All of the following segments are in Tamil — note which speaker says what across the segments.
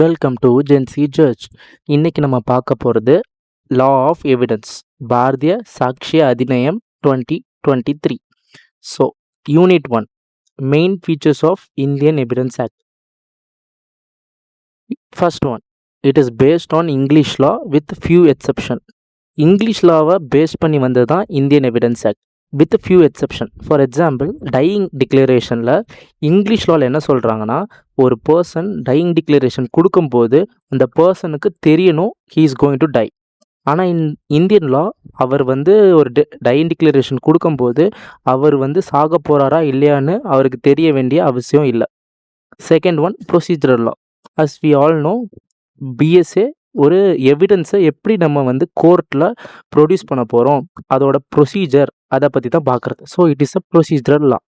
Speaker 1: Welcome to gen Z judge. இன்னைக்கு நம்ம பார்க்க போகிறது law of evidence, Bharatiya Sakshya Adhiniyam 2023. So unit 1, main features of Indian evidence act. First one, it is based on English law with few exception. English லாவை பேஸ் பண்ணி வந்தது தான் Indian evidence act with few exception. For example, dying டிக்ளரேஷனில் இங்கிலீஷ் லாவில் என்ன சொல்கிறாங்கன்னா, ஒரு பர்சன் டையிங் டிக்ளரேஷன் கொடுக்கும்போது அந்த பர்சனுக்கு தெரியணும் he is going to tie. ஆனால் இந்தியன் லா அவர் ஒரு டையிங் டிக்ளரேஷன் கொடுக்கும்போது அவர் சாக போகிறாரா இல்லையான்னு அவருக்கு தெரிய வேண்டிய அவசியம் இல்லை. Second one, procedural law. As we all know, BSA ஒரு எவிடன்ஸை எப்படி நம்ம கோர்ட்டில் ப்ரொடியூஸ் பண்ண போகிறோம், அதோட ப்ரொசீஜர், அதை பற்றி தான் பார்க்குறது. So it is a procedural law.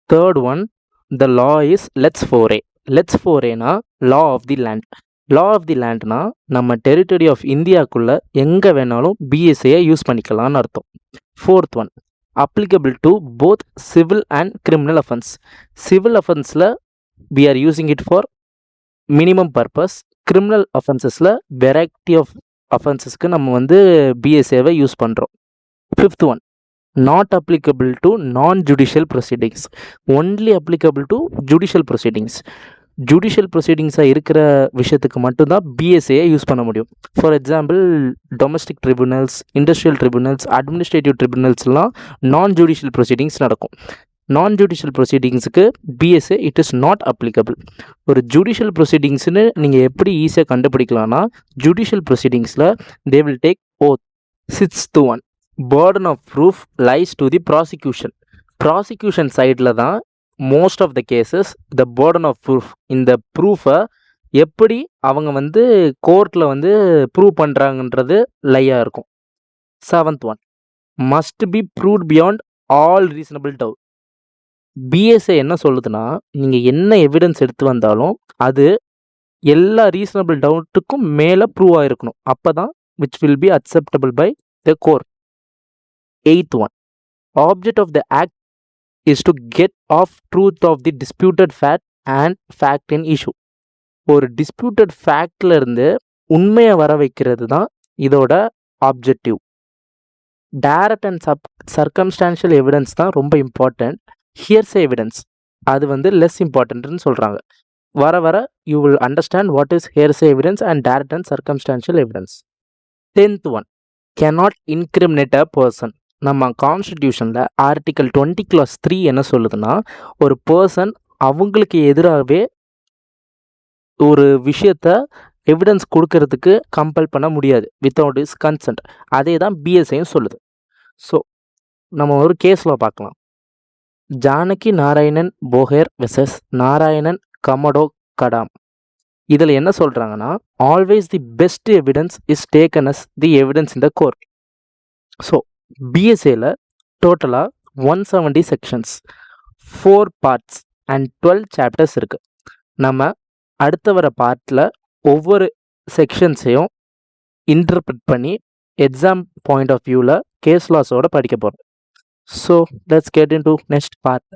Speaker 1: Third one, the law is லெட்ஸ் ஃபோரே. லெட்ஸ் ஃபோரேனா law of the land. Law of the லேண்ட்னா நம்ம டெரிட்டரி ஆஃப் இந்தியாவுக்குள்ளே எங்கே வேணாலும் பிஎஸ்ஏயை யூஸ் பண்ணிக்கலாம்னு அர்த்தம். Fourth one, applicable to both civil and criminal offence. Civil அஃபென்ஸில் we are using it for minimum purpose. Criminal அஃபென்சஸில் வெரைட்டி ஆஃப் அஃபென்சஸ்க்கு நம்ம பிஎஸ்ஏவை யூஸ் பண்ணுறோம். Fifth one, not applicable to non judicial proceedings. Only applicable to judicial proceedings. Judicial ப்ரொசீடிங்ஸாக இருக்கிற விஷயத்துக்கு மட்டும்தான் பிஎஸ்ஏயை யூஸ் பண்ண முடியும். For example, domestic tribunals, industrial tribunals, administrative ட்ரிபியூனல்ஸ்லாம் நான் ஜுடிஷியல் ப்ரொசீடிங்ஸ் நடக்கும். நான் ஜுடிஷியல் ப்ரொசீடிங்ஸுக்கு BSA it is not applicable. ஒரு ஜுடிஷியல் ப்ரொசீடிங்ஸ்னு நீங்கள் எப்படி ஈஸியாக கண்டுபிடிக்கலாம்னா, ஜுடிஷியல் ப்ரொசீடிங்ஸில் they will take oath. Sixth one, burden of proof lies to the prosecution. Prosecution சைடில் தான் most of the cases the burden of proof, இந்த ப்ரூஃபை எப்படி அவங்க கோர்ட்டில் ப்ரூவ் பண்ணுறாங்கன்றது லையாக இருக்கும். Seventh one, must be proved beyond all reasonable doubt. BSA என்ன சொல்லுதுன்னா, நீங்கள் என்ன எவிடன்ஸ் எடுத்து வந்தாலும் அது எல்லா ரீசனபிள் டவுட்டுக்கும் மேலே ப்ரூவ் ஆகிருக்கணும். அப்போ தான் which will be acceptable by the court. Eighth one, object of the act is to get off truth of the disputed fact and fact in issue. ஒரு டிஸ்பியூட்டட் ஃபேக்ட்ல இருந்து உண்மையை வர வைக்கிறது தான் இதோட objective. Direct and circumstantial evidence தான் ரொம்ப இம்பார்ட்டன்ட். ஹியர்சே எவிடன்ஸ் அது லெஸ் இம்பார்ட்டன்ட்னு சொல்கிறாங்க. வர வர you will understand what is hearsay evidence and direct and circumstantial evidence. 10th one, cannot incriminate a person. நம்ம கான்ஸ்டிடியூஷனில் ஆர்டிக்கல் 20(3) என்ன சொல்லுதுன்னா, ஒரு பர்சன் அவங்களுக்கு எதிராகவே ஒரு விஷயத்தை எவிடன்ஸ் கொடுக்கறதுக்கு கம்பல் பண்ண முடியாது வித்தவுட் இஸ் கன்சென்ட். அதே தான் பிஎஸ்ஐயும் சொல்லுது. ஸோ நம்ம ஒரு கேஸில் பார்க்கலாம். ஜானகி நாராயணன் போஹேர் வெர்சஸ் நாராயணன் கமடோ கடாம். இதில் என்ன சொல்கிறாங்கன்னா, always the best evidence is taken as the evidence in the court. So பிஎஸ்ஏல டோட்டலாக 170 செக்ஷன்ஸ், 4 பார்ட்ஸ் அண்ட் 12 சாப்டர்ஸ் இருக்குது. நம்ம அடுத்த வர பார்ட்டில் ஒவ்வொரு செக்ஷன்ஸையும் இன்டர்பிரட் பண்ணி எக்ஸாம் பாயிண்ட் ஆஃப் வியூவில் கேஸ் லாஸோடு படிக்க போகிறோம். So let's get in to next part.